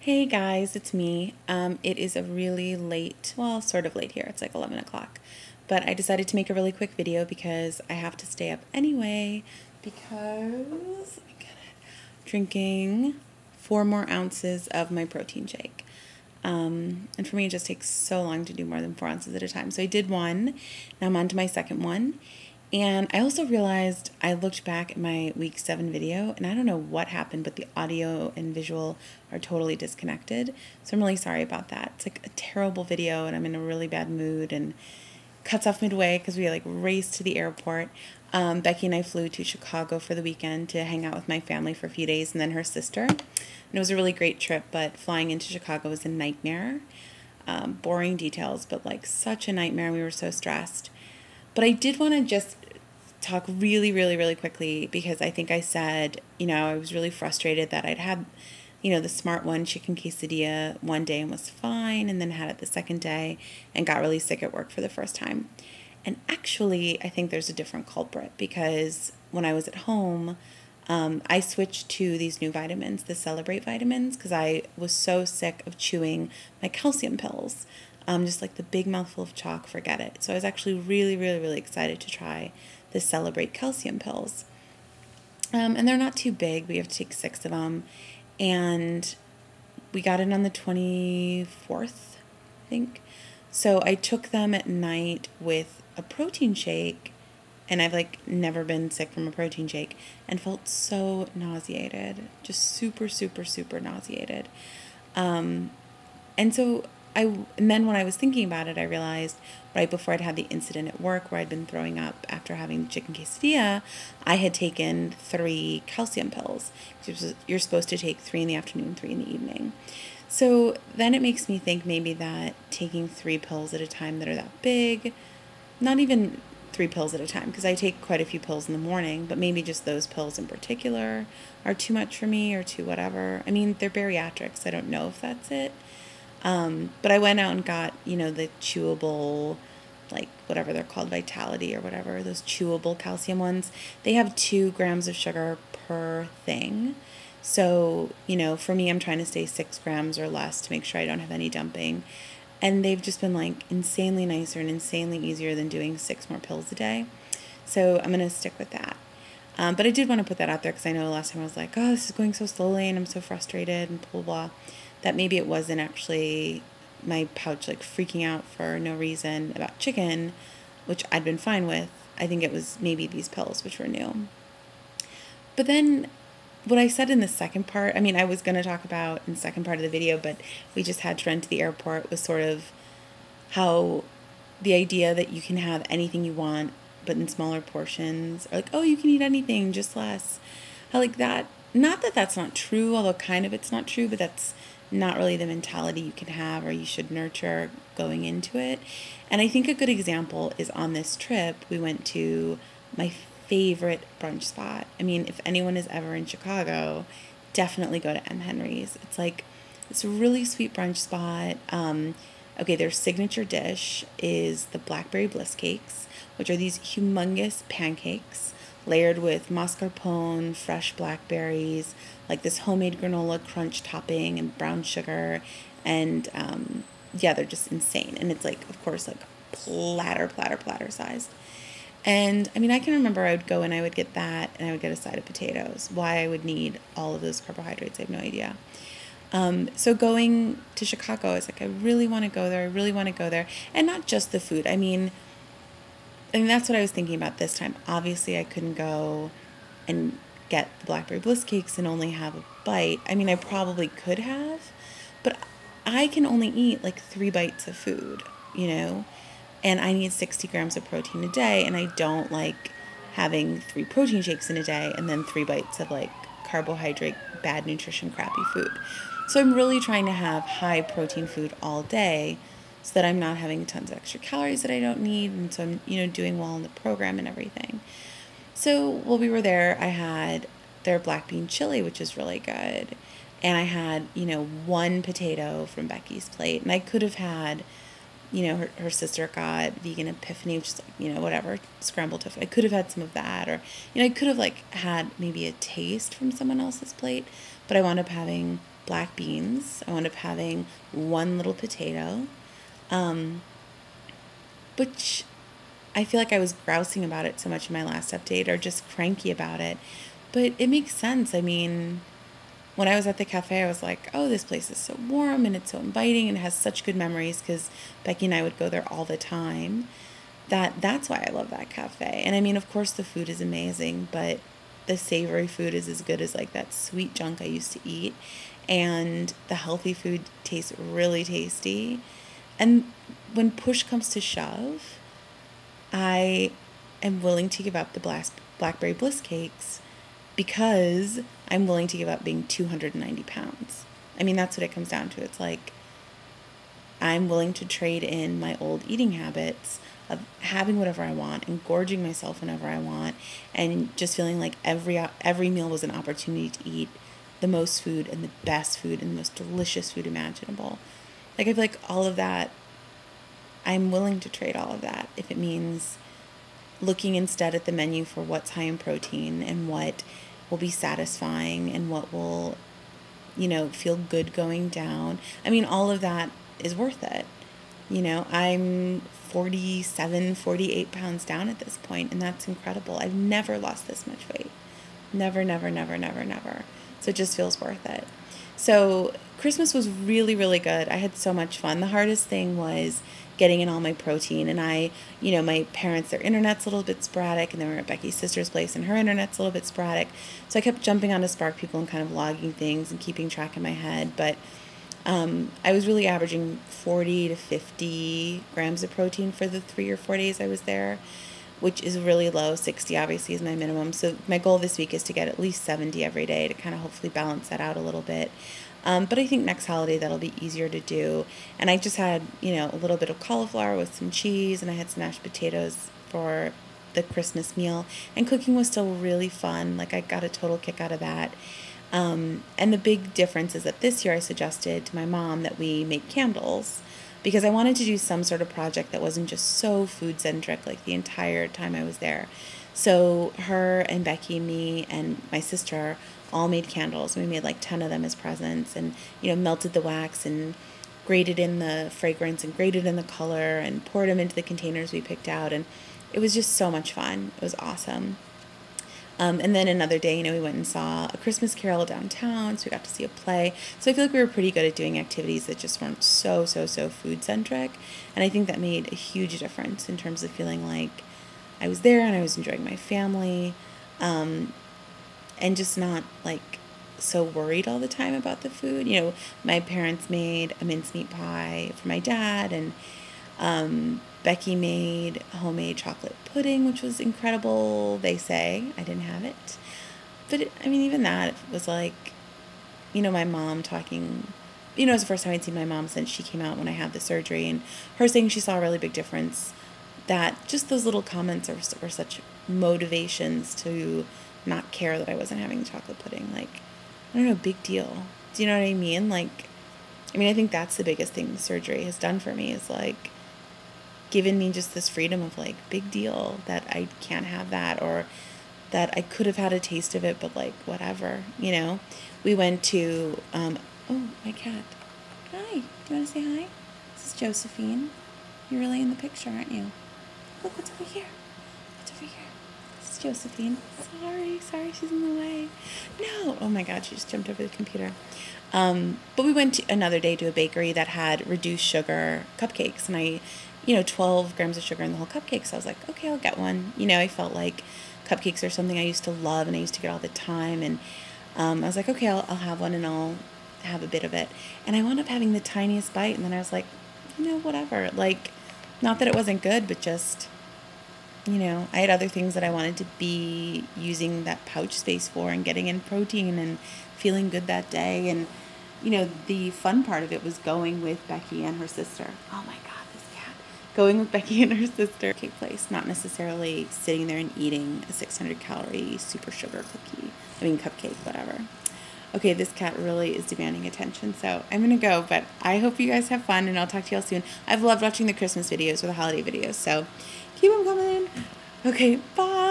Hey guys, it's me. It is a really late, well, sort of late here. It's like 11 o'clock. But I decided to make a really quick video because I have to stay up anyway because I get it, drinking 4 more ounces of my protein shake. And for me, it just takes so long to do more than 4 ounces at a time. So I did one. Now I'm on to my second one. And I also realized I looked back at my week 7 video and I don't know what happened, but the audio and visual are totally disconnected. So I'm really sorry about that. It's like a terrible video and I'm in a really bad mood and cuts off midway because we like raced to the airport. Becky and I flew to Chicago for the weekend to hang out with my family for a few days and then her sister. And it was a really great trip, but flying into Chicago was a nightmare. Boring details, but like such a nightmare. We were so stressed. But I did want to just talk really quickly because I think I said, I was really frustrated that I'd had, the Smart One chicken quesadilla one day and was fine, and then had it the second day and got really sick at work for the first time. And actually, I think there's a different culprit because when I was at home, I switched to these new vitamins, the Celebrate vitamins, because I was so sick of chewing my calcium pills. Just like the big mouthful of chalk, forget it. So I was actually really excited to try the Celebrate calcium pills. And they're not too big. We have to take 6 of them. And we got it on the 24th, I think. So I took them at night with a protein shake. And I've like never been sick from a protein shake and felt so nauseated. Just super nauseated. And so and then when I was thinking about it, I realized right before I'd had the incident at work where I'd been throwing up after having chicken quesadilla, I had taken 3 calcium pills. You're supposed to take 3 in the afternoon, 3 in the evening. So then it makes me think maybe that taking 3 pills at a time that are that big, not even 3 pills at a time, because I take quite a few pills in the morning, but maybe just those pills in particular are too much for me or too whatever. I mean, they're bariatrics. I don't know if that's it. But I went out and got, the chewable, like whatever they're called, Vitality or whatever, those chewable calcium ones. They have 2 grams of sugar per thing. So, for me, I'm trying to stay 6 grams or less to make sure I don't have any dumping. And they've just been like insanely nicer and insanely easier than doing 6 more pills a day. So I'm going to stick with that. But I did want to put that out there because I know last time I was like, oh, this is going so slowly and I'm so frustrated and blah, blah, that maybe it wasn't actually my pouch like freaking out for no reason about chicken, which I'd been fine with. I think it was maybe these pills, which were new. But then what I said in the second part, I was going to talk about in the second part of the video, but we just had to run to the airport, was sort of how the idea that you can have anything you want, but in smaller portions, or like, oh, you can eat anything, just less. How like that, not that that's not true, although kind of it's not true, but that's not really the mentality you can have or you should nurture going into it. And I think a good example is on this trip, we went to my favorite brunch spot. If anyone is ever in Chicago, definitely go to M. Henry's. It's like this really sweet brunch spot. Okay, their signature dish is the blackberry bliss cakes, which are these humongous pancakes layered with mascarpone, fresh blackberries, like this homemade granola crunch topping and brown sugar. And yeah, they're just insane. And it's like, of course, like platter sized. And I can remember I would go and I would get that and I would get a side of potatoes. Why I would need all of those carbohydrates, I have no idea. So going to Chicago, I was like, I really want to go there. And not just the food. That's what I was thinking about this time. Obviously, I couldn't go and get the blackberry bliss cakes and only have a bite. I probably could have, but I can only eat like 3 bites of food, and I need 60 grams of protein a day, and I don't like having 3 protein shakes in a day and then 3 bites of like carbohydrate, bad nutrition, crappy food. So I'm really trying to have high protein food all day so that I'm not having tons of extra calories that I don't need, and so I'm, doing well in the program and everything. So while we were there, I had their black bean chili, which is really good, and I had, 1 potato from Becky's plate, and I could have had, her sister got vegan epiphany, which is like, whatever, scrambled tofu. I could have had some of that, or, I could have like had maybe a taste from someone else's plate, but I wound up having black beans. I wound up having one little potato, which I feel like I was grousing about it so much in my last update, or just cranky about it. But it makes sense. I mean, when I was at the cafe, I was like, oh, this place is so warm and it's so inviting and has such good memories, because Becky and I would go there all the time. That's why I love that cafe. And I mean, of course, the food is amazing, but the savory food is as good as like that sweet junk I used to eat. And the healthy food tastes really tasty. And when push comes to shove, I am willing to give up the blackberry bliss cakes, because I'm willing to give up being 290 pounds. I mean, that's what it comes down to. It's like, I'm willing to trade in my old eating habits of having whatever I want and gorging myself whenever I want, and just feeling like every meal was an opportunity to eat the most food and the best food and the most delicious food imaginable. Like, I feel like all of that, I'm willing to trade all of that if it means looking instead at the menu for what's high in protein and what will be satisfying and what will, feel good going down. I mean, all of that is worth it. I'm 47, 48 pounds down at this point, and that's incredible. I've never lost this much weight. Never, never, never, never, never. So it just feels worth it. So Christmas was really, really good. I had so much fun. The hardest thing was getting in all my protein. And my parents, their internet's a little bit sporadic, and then we're at Becky's sister's place, and her internet's a little bit sporadic. So I kept jumping onto Spark People and kind of logging things and keeping track in my head. But I was really averaging 40 to 50 grams of protein for the 3 or 4 days I was there, which is really low. 60 obviously is my minimum. So my goal this week is to get at least 70 every day to kind of hopefully balance that out a little bit. But I think next holiday that'll be easier to do. And I just had, a little bit of cauliflower with some cheese, and I had some mashed potatoes for the Christmas meal. And cooking was still really fun. Like, I got a total kick out of that. And the big difference is that this year I suggested to my mom that we make candles, because I wanted to do some sort of project that wasn't just so food-centric like the entire time I was there. So her and Becky, me, and my sister all made candles. We made like 10 of them as presents, and melted the wax and grated in the fragrance and grated in the color and poured them into the containers we picked out, and it was just so much fun. It was awesome. And then another day, we went and saw A Christmas Carol downtown, so we got to see a play. So I feel like we were pretty good at doing activities that just weren't so food-centric. And I think that made a huge difference in terms of feeling like I was there and I was enjoying my family, and just not, like, so worried all the time about the food. My parents made a mincemeat pie for my dad, and Becky made homemade chocolate pudding, which was incredible, they say. I didn't have it. But, even that was like, my mom talking, it was the first time I'd seen my mom since she came out when I had the surgery, and her saying she saw a really big difference, that just those little comments are such motivations to not care that I wasn't having chocolate pudding. Like, I don't know, big deal. Do you know what I mean? Like, I think that's the biggest thing the surgery has done for me, is like, given me just this freedom of like, big deal that I can't have that, or that I could have had a taste of it, but like, whatever, We went to, oh, my cat. Hi, do you want to say hi? This is Josephine. You're really in the picture, aren't you? Look, what's over here? What's over here? This is Josephine. Sorry, she's in the way. No, oh my God, she just jumped over the computer. But we went to another day to a bakery that had reduced sugar cupcakes, and I 12 grams of sugar in the whole cupcake. So I was like, okay, I'll get one. I felt like cupcakes are something I used to love and I used to get all the time. And I was like, okay, I'll have one, and I'll have a bit of it. And I wound up having the tiniest bite. And then I was like, whatever. Like, not that it wasn't good, but just, I had other things that I wanted to be using that pouch space for, and getting in protein and feeling good that day. And, the fun part of it was going with Becky and her sister. Oh my God. Going with Becky and her sister, cake place, not necessarily sitting there and eating a 600-calorie super sugar cupcake, whatever. Okay, this cat really is demanding attention, so I'm going to go, but I hope you guys have fun, and I'll talk to y'all soon. I've loved watching the Christmas videos or the holiday videos, so keep them coming. Okay, bye.